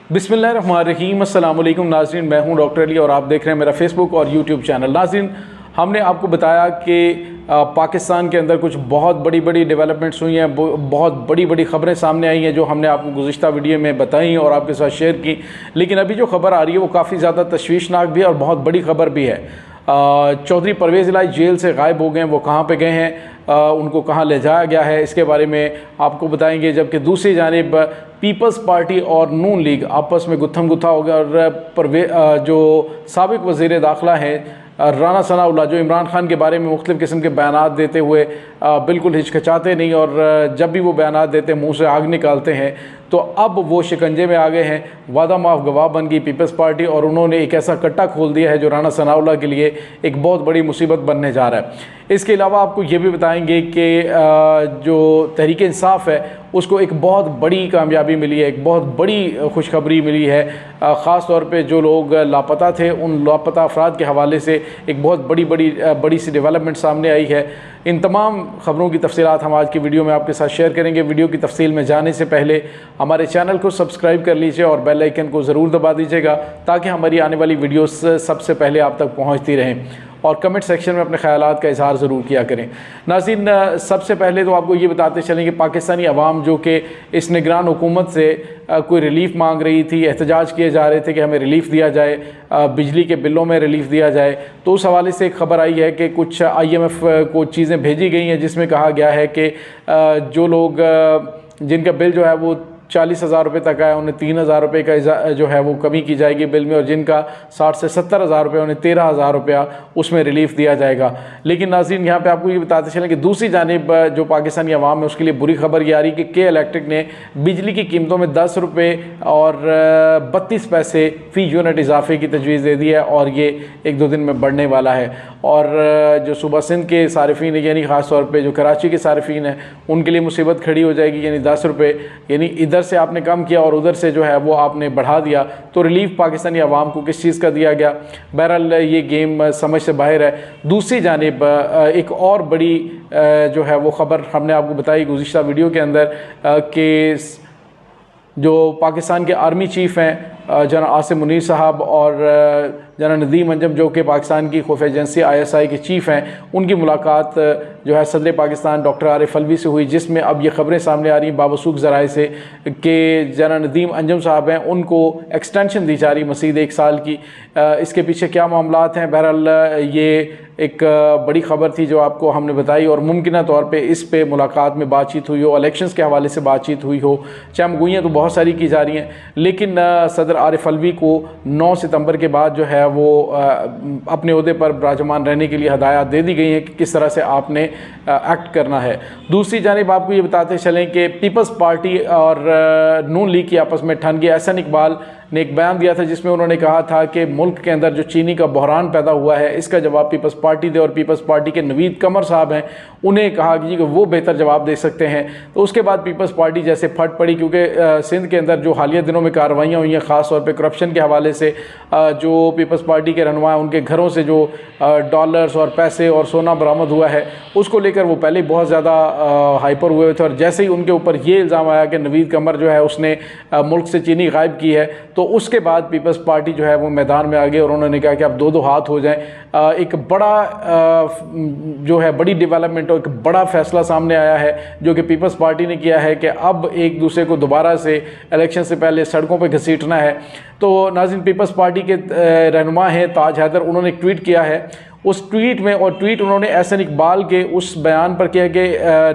बिस्मिल्लाहिर्रहमानिर्रहीम। अस्सलाम वालेकुम नाज़रीन, मैं हूं डॉक्टर अली और आप देख रहे हैं मेरा फेसबुक और यूट्यूब चैनल। नाज़रीन, हमने आपको बताया कि पाकिस्तान के अंदर कुछ बहुत बड़ी बड़ी डेवलपमेंट्स हुई हैं, बहुत बड़ी बड़ी ख़बरें सामने आई हैं जो हमने आपको गुज़िश्ता वीडियो में बताई और आपके साथ शेयर की। लेकिन अभी जो खबर आ रही है वो काफ़ी ज़्यादा तशवीशनाक भी है और बहुत बड़ी खबर भी है। चौधरी परवेज़ इलाही जेल से गायब हो गए हैं, वो कहाँ पे गए हैं, उनको कहाँ ले जाया गया है, इसके बारे में आपको बताएंगे। जबकि दूसरी जानिब पीपल्स पार्टी और नून लीग आपस में गुत्थम गुत्था हो गया और जो साबिक वज़ीर दाखिला हैं राना सनाउल्लाह, जो इमरान खान के बारे में मुख्तलिफ़ किस्म के बयानात देते हुए बिल्कुल हिचकिचाते नहीं और जब भी वो बयानात देते मुँह से आग निकालते हैं, तो अब वो शिकंजे में आ गए हैं। वादा माफ गवाह बन गई पीपल्स पार्टी और उन्होंने एक ऐसा कट्टा खोल दिया है जो राना सनाउल्लाह के लिए एक बहुत बड़ी मुसीबत बनने जा रहा है। इसके अलावा आपको ये भी बताएंगे कि जो तहरीक इंसाफ है उसको एक बहुत बड़ी कामयाबी मिली है, एक बहुत बड़ी खुशखबरी मिली है। ख़ास तौर पे जो लोग लापता थे उन लापता अफराद के हवाले से एक बहुत बड़ी सी डेवलपमेंट सामने आई है। इन तमाम ख़बरों की तफसीलात हम आज की वीडियो में आपके साथ शेयर करेंगे। वीडियो की तफसील में जाने से पहले हमारे चैनल को सब्सक्राइब कर लीजिए और बेल आइकन को ज़रूर दबा दीजिएगा ताकि हमारी आने वाली वीडियोस सबसे पहले आप तक पहुंचती रहें। और कमेंट सेक्शन में अपने ख़यालात का इजहार ज़रूर किया करें। नाज़रीन, सबसे पहले तो आपको ये बताते चलें कि पाकिस्तानी अवाम जो कि इस निगरान हुकूमत से कोई रिलीफ़ मांग रही थी, एहतजाज किए जा रहे थे कि हमें रिलीफ़ दिया जाए, बिजली के बिलों में रिलीफ़ दिया जाए, तो उस हवाले से एक ख़बर आई है कि कुछ IMF को चीज़ें भेजी गई हैं जिसमें कहा गया है कि जो लोग जिनका बिल जो है वो 40,000 रुपये तक आया उन्हें 3,000 रुपये का जो है वो कमी की जाएगी बिल में, और जिनका 60 से 70,000 रुपये उन्हें 13,000 रुपया उसमें रिलीफ़ दिया जाएगा। लेकिन नाज़रीन, यहाँ पे आपको ये बताते चलें कि दूसरी जानिब जो पाकिस्तानी अवाम है उसके लिए बुरी खबर ये आ रही है कि इलेक्ट्रिक ने बिजली की कीमतों में 10 रुपये और 32 पैसे फ़ी यूनिट इजाफे की तजवीज़ दे दी है और ये 1-2 दिन में बढ़ने वाला है। और जो सूबा सिंध के सारिफीन यानी ख़ास तौर पर जो कराची के सारिफीन हैं उनके लिए मुसीबत खड़ी हो जाएगी, यानी 10 रुपये, यानी इधर से आपने कम किया और उधर से जो है वो आपने बढ़ा दिया, तो रिलीफ पाकिस्तानी अवाम को किस चीज़ का दिया गया। बहरहाल ये गेम समझ से बाहर है। दूसरी जानिब एक और बड़ी जो है वो ख़बर हमने आपको बताई गुज़िश्ता वीडियो के अंदर कि जो पाकिस्तान के आर्मी चीफ़ हैं जनाब आसिम मुनीर साहब और जनाब नदीम अंजम जो कि पाकिस्तान की खुफिया एजेंसी ISI के चीफ़ हैं, उनकी मुलाकात जो है सदर पाकिस्तान डॉक्टर आरिफ अलवी से हुई, जिसमें अब ये ख़बरें सामने आ रही हैं बावसूख ज़राए से कि जनाब नदीम अंजम साहब हैं उनको एक्सटेंशन दी जा रही मज़ीद 1 साल की। इसके पीछे क्या मामलात हैं, बहरहाल ये एक बड़ी ख़बर थी जो आपको हमने बताई और मुमकिन तौर पे इस पे मुलाकात में बातचीत हुई हो, इलेक्शंस के हवाले से बातचीत हुई हो। चमगोइयाँ तो बहुत सारी की जा रही हैं, लेकिन सदर आरिफ अलवी को 9 सितंबर के बाद जो है वो अपने ओहदे पर विराजमान रहने के लिए हदायत दे दी गई हैं कि किस तरह से आपने एक्ट करना है। दूसरी जानिब आपको ये बताते चलें कि पीपल्स पार्टी और नून लीग की आपस में ठन गई। एहसन इकबाल ने एक बयान दिया था जिसमें उन्होंने कहा था कि मुल्क के अंदर जो चीनी का बहरान पैदा हुआ है इसका जवाब पीपल्स पार्टी दे, और पीपल्स पार्टी के नवीद कमर साहब हैं उन्हें कहा कि वो बेहतर जवाब दे सकते हैं। तो उसके बाद पीपल्स पार्टी जैसे फट पड़ी, क्योंकि सिंध के अंदर जो हालिया दिनों में कार्रवाइयाँ हुई हैं ख़ास तौर पर करप्शन के हवाले से, जो पीपल्स पार्टी के रहनुमा हैं उनके घरों से जो डॉलर्स और पैसे और सोना बरामद हुआ है उसको लेकर वो पहले ही बहुत ज़्यादा हाइपर हुए थे, और जैसे ही उनके ऊपर ये इल्ज़ाम आया कि नवीद कमर जो है उसने मुल्क से चीनी गायब की है, तो उसके बाद पीपल्स पार्टी जो है वो मैदान में आ गई और उन्होंने कहा कि अब 2-2 हाथ हो जाएं। एक बड़ा जो है बड़ी डेवलपमेंट और एक बड़ा फैसला सामने आया है जो कि पीपल्स पार्टी ने किया है कि अब एक दूसरे को दोबारा से इलेक्शन से पहले सड़कों पर घसीटना है। तो नाज़रीन, पीपल्स पार्टी के रहनुमा हैं ताज हैदर, उन्होंने एक ट्वीट किया है। उस ट्वीट में और ट्वीट उन्होंने एहसन इकबाल के उस बयान पर किया कि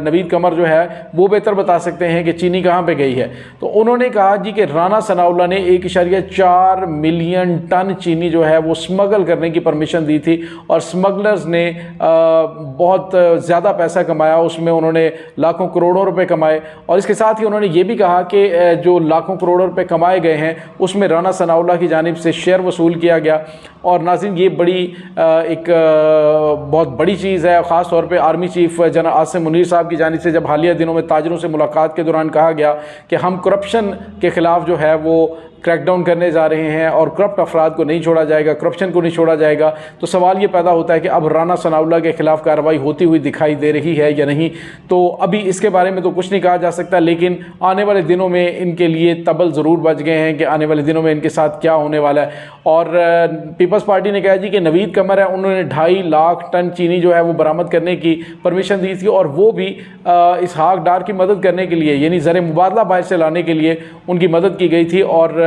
नवीद कमर जो है वो बेहतर बता सकते हैं कि चीनी कहाँ पे गई है। तो उन्होंने कहा जी कि राना सनाउल्लाह ने 1.4 मिलियन टन चीनी जो है वो स्मगल करने की परमिशन दी थी और स्मगलर्स ने बहुत ज़्यादा पैसा कमाया, उसमें उन्होंने लाखों करोड़ों रुपए कमाए। और इसके साथ ही उन्होंने ये भी कहा कि जो लाखों करोड़ों रुपए कमाए गए हैं उसमें राना सनाउल्लाह की जानिब से शेयर वसूल किया गया। और नाज़रीन, ये बड़ी एक बहुत बड़ी चीज़ है। ख़ास तौर पे आर्मी चीफ जनाब आसिम मुनीर साहब की जानिब से जब हालिया दिनों में ताजरों से मुलाकात के दौरान कहा गया कि हम करप्शन के ख़िलाफ़ जो है वो क्रैकडाउन करने जा रहे हैं और करप्ट अफराद को नहीं छोड़ा जाएगा, करप्शन को नहीं छोड़ा जाएगा, तो सवाल ये पैदा होता है कि अब राना सनाउल्लाह के खिलाफ कार्रवाई होती हुई दिखाई दे रही है या नहीं। तो अभी इसके बारे में तो कुछ नहीं कहा जा सकता, लेकिन आने वाले दिनों में इनके लिए तबल ज़रूर बच गए हैं कि आने वाले दिनों में इनके साथ क्या होने वाला है। और पीपल्स पार्टी ने कहा जी कि नवीद कमर है, उन्होंने 2.5 लाख टन चीनी जो है वो बरामद करने की परमिशन दी थी, और वो भी इसहाक डार की मदद करने के लिए, यानी ज़र मुबादला बाहर से लाने के लिए उनकी मदद की गई थी। और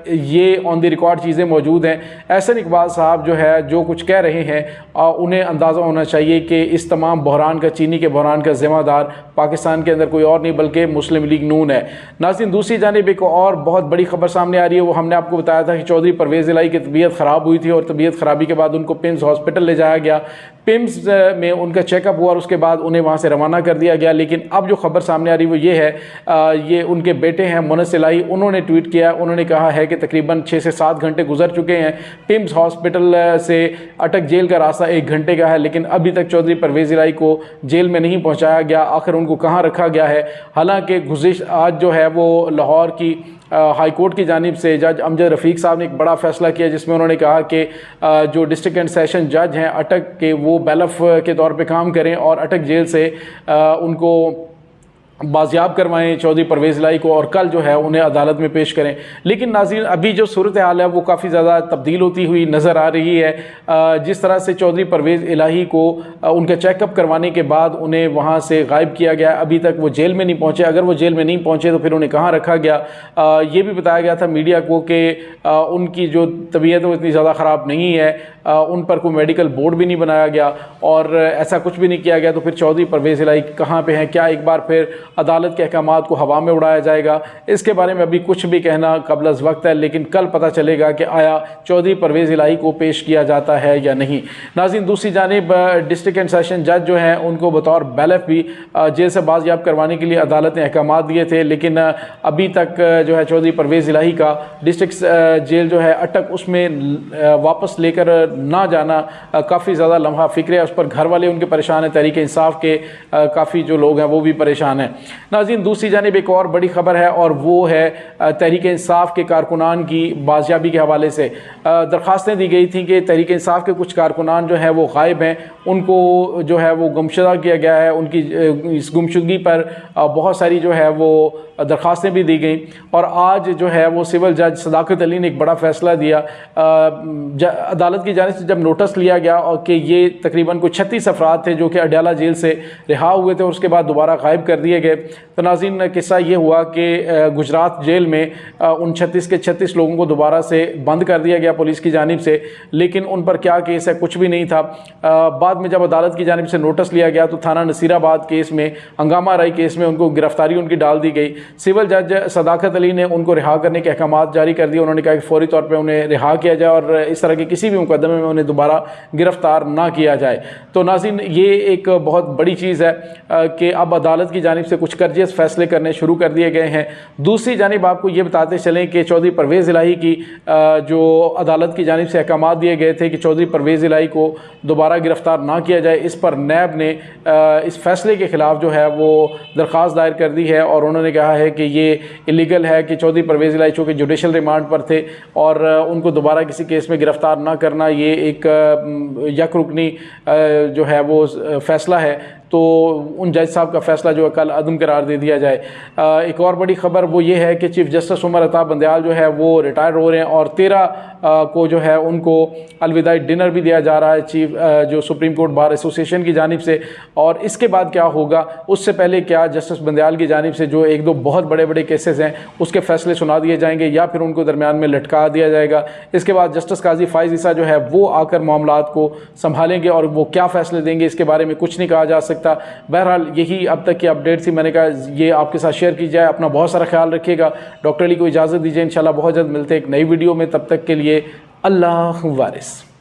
ये ऑन द रिकॉर्ड चीज़ें मौजूद हैं। एहसन इकबाल साहब जो है जो कुछ कह रहे हैं, उन्हें अंदाज़ा होना चाहिए कि इस तमाम बहरान का, चीनी के बहरान का ज़िम्मेदार पाकिस्तान के अंदर कोई और नहीं बल्कि मुस्लिम लीग नून है। नाज़रीन, दूसरी जानिब एक और बहुत बड़ी खबर सामने आ रही है। वो हमने आपको बताया था कि चौधरी परवेज़ इलाही की तबीयत ख़राब हुई थी और तबीयत ख़राबी के बाद उनको पिम्स हॉस्पिटल ले जाया गया। पिम्स में उनका चेकअप हुआ और उसके बाद उन्हें वहाँ से रवाना कर दिया गया। लेकिन अब जो खबर सामने आ रही है वो ये है, ये उनके बेटे हैं मुनस इलाही, उन्होंने ट्वीट किया, उन्होंने कहा है कि तकरीबन 6 से 7 घंटे गुजर चुके हैं। पिम्स हॉस्पिटल से अटक जेल का रास्ता 1 घंटे का है, लेकिन अभी तक चौधरी परवेज़ इलाही को जेल में नहीं पहुँचाया गया। आखिर उनको कहाँ रखा गया है? हालांकि गुज़िश आज जो है वो लाहौर की हाई कोर्ट की जानिब से जज अमजद रफ़ीक साहब ने एक बड़ा फ़ैसला किया, जिसमें उन्होंने कहा कि जो डिस्ट्रिक्ट एंड सेशन जज हैं अटक के, वो बैलफ के तौर पे काम करें और अटक जेल से उनको बाजियाब करवाएं चौधरी परवेज़ इलाही को, और कल जो है उन्हें अदालत में पेश करें। लेकिन नाज़रीन, अभी जो सूरत हाल है वो काफ़ी ज़्यादा तब्दील होती हुई नज़र आ रही है। जिस तरह से चौधरी परवेज़ इलाही को उनका चेकअप करवाने के बाद उन्हें वहाँ से गायब किया गया, अभी तक वो जेल में नहीं पहुँचे। अगर वो जेल में नहीं पहुँचे तो फिर उन्हें कहाँ रखा गया? ये भी बताया गया था मीडिया को कि उनकी जो तबीयत है वो इतनी ज़्यादा ख़राब नहीं है, उन पर कोई मेडिकल बोर्ड भी नहीं बनाया गया और ऐसा कुछ भी नहीं किया गया। तो फिर चौधरी परवेज़ इलाही कहाँ पे हैं? क्या एक बार फिर अदालत के अहकामात को हवा में उड़ाया जाएगा? इसके बारे में अभी कुछ भी कहना कबल अज़ वक्त है, लेकिन कल पता चलेगा कि आया चौधरी परवेज़ इलाही को पेश किया जाता है या नहीं। नाज़रीन, दूसरी जानिब डिस्ट्रिक्ट एंड सेशन जज जो हैं उनको बतौर बैलफ भी जेल से बाजियाब करवाने के लिए अदालत ने अहकामात दिए थे, लेकिन अभी तक जो है चौधरी परवेज़ इलाही का डिस्ट्रिक्ट जेल जो है अटक, उसमें वापस लेकर ना जाना काफ़ी ज़्यादा लम्हा फ़िक्र है। उस पर घर वाले उनके परेशान हैं, तहरीक इंसाफ के काफ़ी जो लोग हैं वो भी परेशान हैं। नाज़रीन, दूसरी जानिब एक और बड़ी खबर है और वो है तहरीक इंसाफ के कारकुनान की बाजियाबी के हवाले से दरख्वास्तें दी गई थी कि तहरीक इंसाफ के कुछ कारकुनान जो हैं वो गायब हैं, उनको जो है वो गुमशुदा किया गया है। उनकी इस गुमशुदगी पर बहुत सारी जो है वो दरख्वास्तें भी दी गई और आज जो है वो सिविल जज सदाकत अली ने एक बड़ा फ़ैसला दिया। अदालत की जानिब से जब नोटिस लिया गया और कि ये तकरीबन कुछ 36 अफराद थे जो कि अडयाला जेल से रिहा हुए थे और उसके बाद दोबारा गायब कर दिए गए। तो नाज़रीन, किस्सा ये हुआ कि गुजरात जेल में उन 36 के 36 लोगों को दोबारा से बंद कर दिया गया पुलिस की जानिब से, लेकिन उन पर क्या केस है? कुछ भी नहीं था। बाद में जब अदालत की जानिब से नोटिस लिया गया तो थाना नसीराबाद केस में, हंगामा राई केस में उनको गिरफ्तारी उनकी डाल दी गई। सिविल जज सदाकत अली ने उनको रिहा करने के अहकामात जारी कर दिए। उन्होंने कहा कि फौरी तौर पर उन्हें रिहा किया जाए और इस तरह के किसी भी मुकदमे में उन्हें दोबारा गिरफ्तार ना किया जाए। तो नाज़रीन, ये एक बहुत बड़ी चीज़ है कि अब अदालत की जानिब से कुछ कर्जियस फैसले करने शुरू कर दिए गए हैं। दूसरी जानिब आपको ये बताते चलें कि चौधरी परवेज़ इलाही की जो अदालत की जानिब से अहकामात दिए गए थे कि चौधरी परवेज़ इलाही को दोबारा गिरफ्तार ना किया जाए, इस पर नैब ने इस फैसले के ख़िलाफ़ जो है वो दरख्वास्त दायर कर दी है और उन्होंने कहा है कि ये इलीगल है कि चौधरी परवेज़ इलाही चूँकि जुडिशल रिमांड पर थे और उनको दोबारा किसी केस में गिरफ्तार ना करना ये एक यकरुकनी जो है वो फ़ैसला है। तो उन जज साहब का फ़ैसला जो है कल अदम करार दे दिया जाए। एक और बड़ी ख़बर वो ये है कि चीफ़ जस्टिस उमर अता बंदयाल जो है वो रिटायर हो रहे हैं और 13 को जो है उनको अलविदाई डिनर भी दिया जा रहा है चीफ जो सुप्रीम कोर्ट बार एसोसिएशन की जानिब से। और इसके बाद क्या होगा, उससे पहले क्या जस्टिस बंदयाल की जानिब से जो 1-2 बहुत बड़े बड़े केसेस हैं उसके फ़ैसले सुना दिए जाएंगे या फिर उनको दरमियान में लटका दिया जाएगा। इसके बाद जस्टिस काजी फ़ाइज़ ईसा जो है वो आकर मामलात को संभालेंगे और वो क्या फ़ैसले देंगे इसके बारे में कुछ नहीं कहा जा सकता। बहरहाल यही अब तक की अपडेट थी, मैंने कहा ये आपके साथ शेयर की जाए। अपना बहुत सारा ख्याल रखिएगा। डॉक्टर अली को इजाज़त दीजिए, इंशाल्लाह बहुत जल्द मिलते हैं एक नई वीडियो में। तब तक के लिए अल्लाह वारिस।